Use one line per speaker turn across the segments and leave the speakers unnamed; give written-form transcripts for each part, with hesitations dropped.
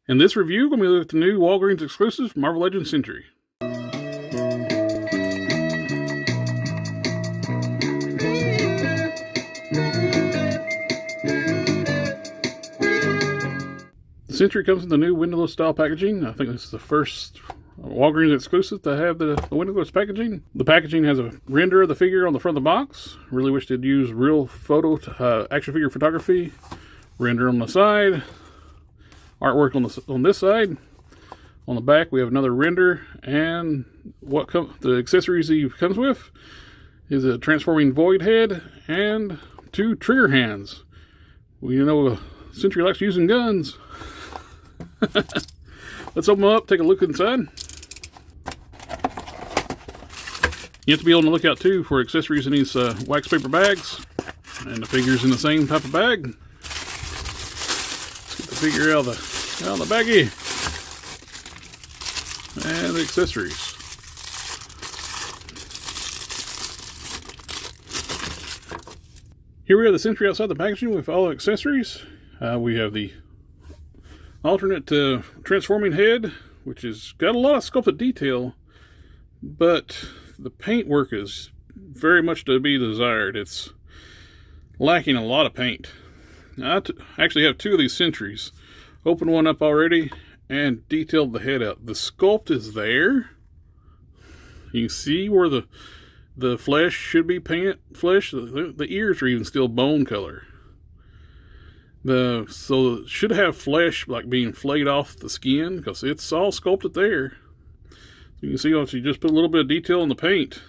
In this review, we're going to look at the new Walgreens exclusive Marvel Legends Sentry. The Sentry comes in the new windowless style packaging. I think this is the first Walgreens exclusive to have the windowless packaging. The packaging has a render of the figure on the front of the box. Really wish they'd use real action figure photography. Render on the side. Artwork on this side. On the back we have another render, and the accessories he comes with is a transforming void head and 2 trigger hands. Well, you know, Sentry likes using guns. Let's open them up, take a look inside. You have to be on the lookout too for accessories in these wax paper bags, and the figure's in the same type of bag. Let's get the figure out of the baggie. And the accessories. Here we have the Sentry outside the packaging with all the accessories. We have the alternate transforming head, which has got a lot of sculpted detail, but the paint work is very much to be desired. It's lacking a lot of paint. I actually have 2 of these Sentries. Opened one up already and detailed the head out. The sculpt is there. You can see where the flesh should be flesh. The ears are even still bone color. So it should have flesh like being flayed off the skin, because it's all sculpted there. You can see once you just put a little bit of detail in the paint,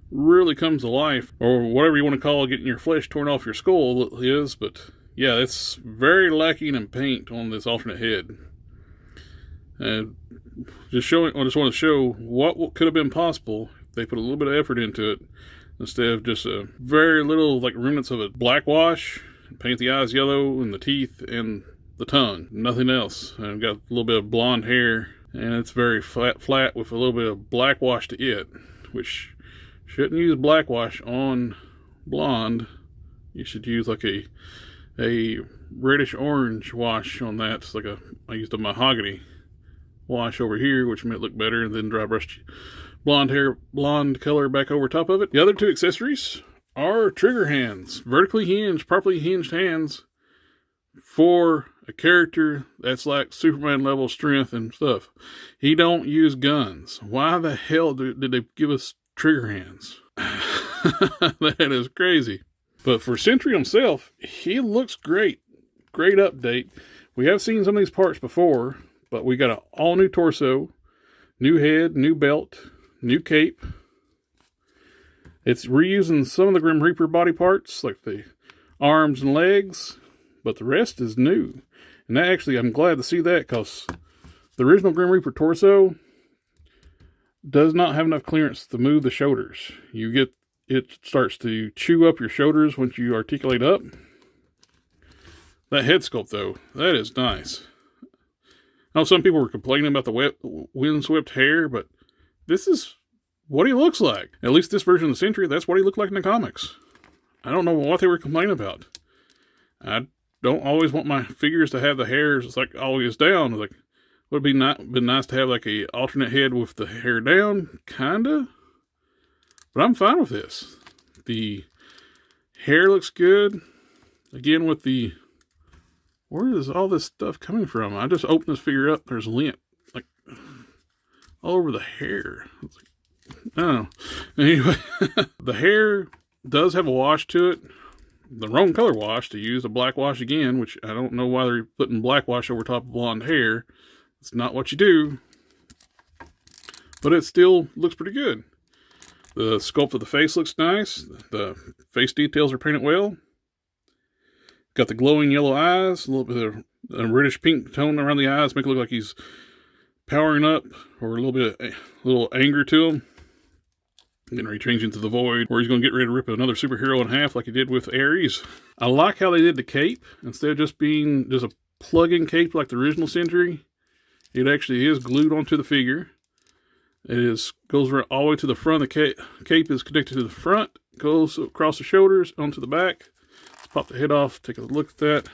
really comes to life, or whatever you want to call it, getting your flesh torn off your skull is. But yeah, it's very lacking in paint on this alternate head. And I just want to show what could have been possible if they put a little bit of effort into it, instead of just a very little, like, remnants of a black wash. Paint the eyes yellow and the teeth and the tongue. Nothing else. And I've got a little bit of blonde hair, and it's very flat with a little bit of black wash to it, which shouldn't use black wash on blonde. You should use like a reddish orange wash on that. It's like I used a mahogany wash over here, which might look better, and then dry brush blonde color back over top of it. The other 2 accessories are trigger hands, vertically hinged, properly hinged hands for a character that's like Superman level strength and stuff. He don't use guns. Why the hell did they give us trigger hands? That is crazy. But for Sentry himself, he looks great. Great update. We have seen some of these parts before, but we got an all new torso, new head, new belt, new cape. It's reusing some of the Grim Reaper body parts, like the arms and legs, but the rest is new. And that actually, I'm glad to see that, because the original Grim Reaper torso does not have enough clearance to move the shoulders. It starts to chew up your shoulders once you articulate up. That head sculpt, though, that is nice. I know some people were complaining about the windswept hair, but this is what he looks like. At least this version of the Sentry, that's what he looked like in the comics. I don't know what they were complaining about. I don't always want my figures to have the hairs like always down. Like, would it been nice to have like a alternate head with the hair down, kinda. But I'm fine with this. The hair looks good. Again, with where is all this stuff coming from? I just opened this figure up. There's lint like all over the hair. It's like, I don't know. Anyway, the hair does have a wash to it. The wrong color wash, to use a black wash again, which I don't know why they're putting black wash over top of blonde hair. It's not what you do. But it still looks pretty good. The sculpt of the face looks nice. The face details are painted well. Got the glowing yellow eyes, a little bit of a reddish pink tone around the eyes, make it look like he's powering up, or a little anger to him. Getting ready to change into the void, where he's going to get ready to rip another superhero in half like he did with Ares. I like how they did the cape. Instead of just being just a plug-in cape like the original Sentry, it actually is glued onto the figure. It goes all the way to the front. The cape is connected to the front, goes across the shoulders, onto the back. Let's pop the head off, take a look at that.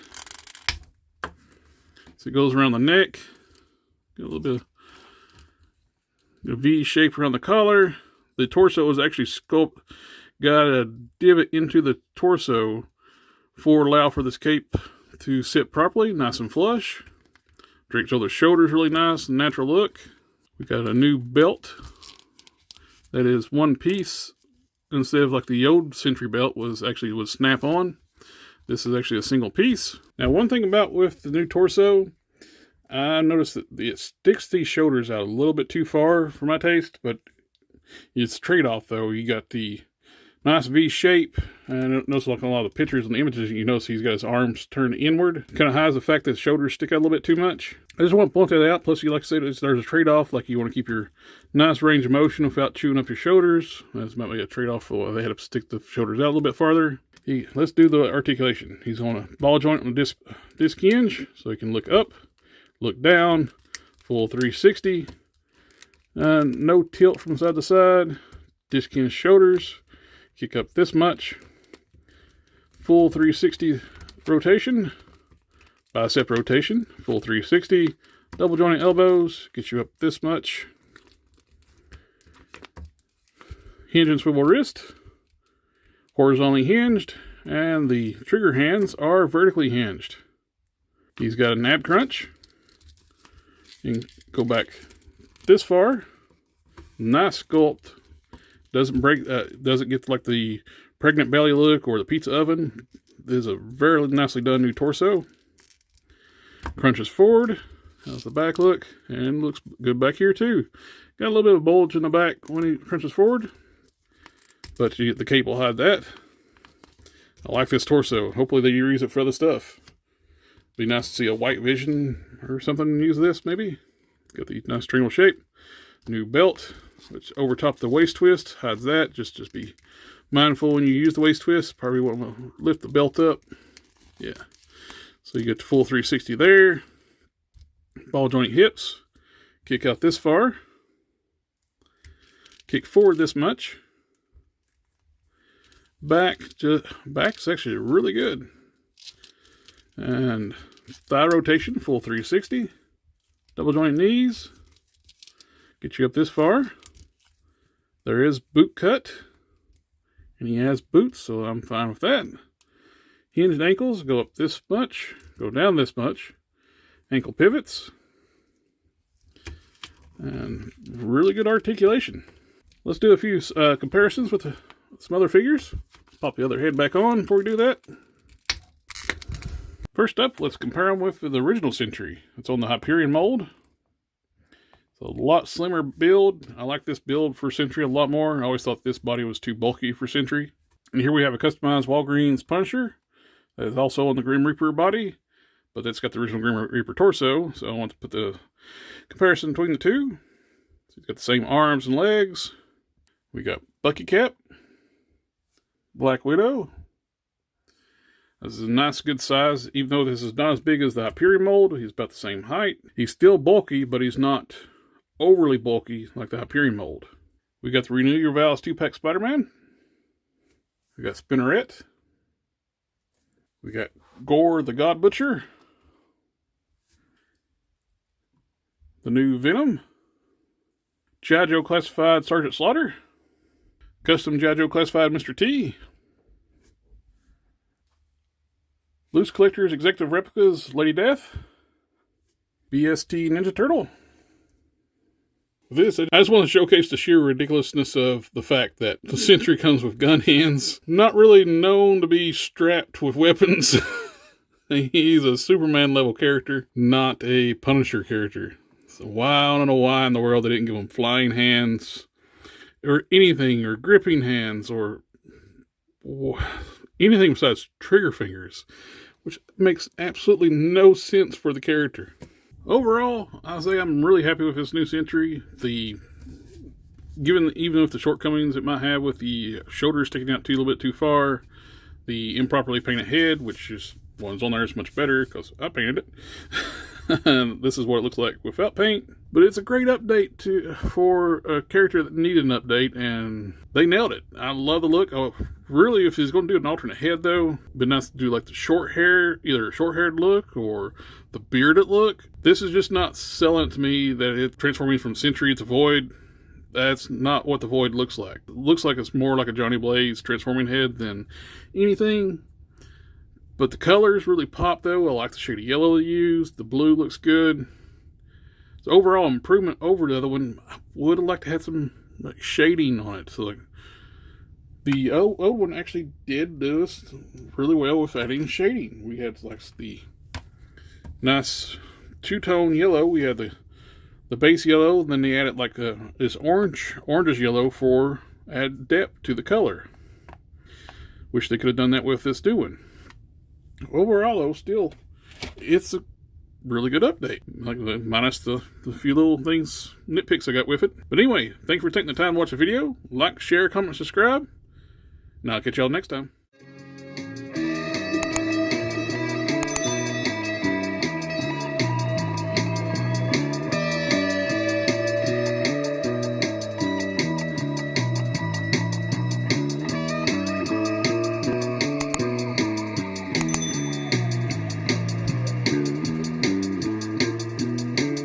So it goes around the neck. Got a little bit of a V shape around the collar. The torso is actually got a divot into the torso for allow for this cape to sit properly, nice and flush. Drapes over the shoulders really nice and natural look. We got a new belt that is one piece instead of like the old Sentry belt would snap on. This is actually a single piece. Now, one thing about with the new torso, I noticed that it sticks these shoulders out a little bit too far for my taste, but it's a trade-off though. You got the nice V shape, and I notice like a lot of the pictures and the images, you notice he's got his arms turned inward. Kind of hides the fact that his shoulders stick out a little bit too much. I just want to point that out. Plus, like I said, there's a trade-off. Like you want to keep your nice range of motion without chewing up your shoulders. That's might be a trade-off. They had to stick the shoulders out a little bit farther. Let's do the articulation. He's on a ball joint on a disc hinge, so he can look up, look down, full 360. No tilt from side to side. Disc hinge shoulders. Kick up this much. Full 360 rotation. Bicep rotation. Full 360. Double jointed elbows. Get you up this much. Hinge and swivel wrist. Horizontally hinged. And the trigger hands are vertically hinged. He's got an ab crunch. You can go back this far. Nice sculpt. Doesn't break. Doesn't get like the pregnant belly look or the pizza oven. This is a very nicely done new torso. Crunches forward. How's the back look? And looks good back here too. Got a little bit of bulge in the back when he crunches forward, but the cape will hide that. I like this torso. Hopefully they use it for other stuff. Be nice to see a white vision or something use this maybe. Got the nice triangle shape. New belt, which over top the waist twist hides that. Just be mindful when you use the waist twist. Probably want to lift the belt up. Yeah. So you get the full 360 there. Ball joint hips. Kick out this far. Kick forward this much. Back's actually really good. And thigh rotation, full 360. Double joint knees. Get you up this far. There is boot cut. And he has boots, so I'm fine with that. Hinged ankles go up this much, go down this much. Ankle pivots. And really good articulation. Let's do a few comparisons with some other figures. Pop the other head back on before we do that. First up, let's compare them with the original Sentry. It's on the Hyperion mold. It's a lot slimmer build. I like this build for Sentry a lot more. I always thought this body was too bulky for Sentry. And here we have a customized Walgreens Punisher. That is also on the Grim Reaper body, but that's got the original Grim Reaper torso. So I want to put the comparison between the two. So he's got the same arms and legs. We got Bucky Cap, Black Widow. This is a nice good size, even though this is not as big as the Hyperion mold. He's about the same height. He's still bulky, but he's not overly bulky like the Hyperion mold. We got the Renew Your Vows 2-pack Spider-Man. We got Spinneret. We got Gore the God Butcher. The new Venom. G.I. Joe Classified Sergeant Slaughter. Custom G.I. Joe Classified Mr. T. Loose Collectors Executive Replicas Lady Death. BST Ninja Turtle. This, I just want to showcase the sheer ridiculousness of the fact that the Sentry comes with gun hands. Not really known to be strapped with weapons. He's a Superman level character, not a Punisher character. So I don't know why in the world they didn't give him flying hands or anything, or gripping hands, or anything besides trigger fingers, which makes absolutely no sense for the character. Overall, I'll say I'm really happy with this new Sentry. Even with the shortcomings it might have with the shoulders sticking out a little bit too far, the improperly painted head, which is one's on there is much better because I painted it. This is what it looks like without paint. But it's a great update for a character that needed an update, and they nailed it. I love the look. Really, if he's going to do an alternate head, though, it'd be nice to do like the short hair, either a short-haired look or the bearded look. This is just not selling it to me that it's transforming from Sentry to Void. That's not what the Void looks like. It looks like it's more like a Johnny Blaze transforming head than anything. But the colors really pop, though. I like the shade of yellow they used. The blue looks good. So overall improvement over the other one. I would have liked to have some like shading on it. So like the old one actually did do us really well with adding shading. We had like the nice two-tone yellow. We had the base yellow, and then they added like this orangish yellow for add depth to the color. Wish they could have done that with this new one. Overall, though, still, it's a really good update. Like minus the few little things, nitpicks I got with it. But anyway, thanks for taking the time to watch the video. Like, share, comment, subscribe. And I'll catch y'all next time.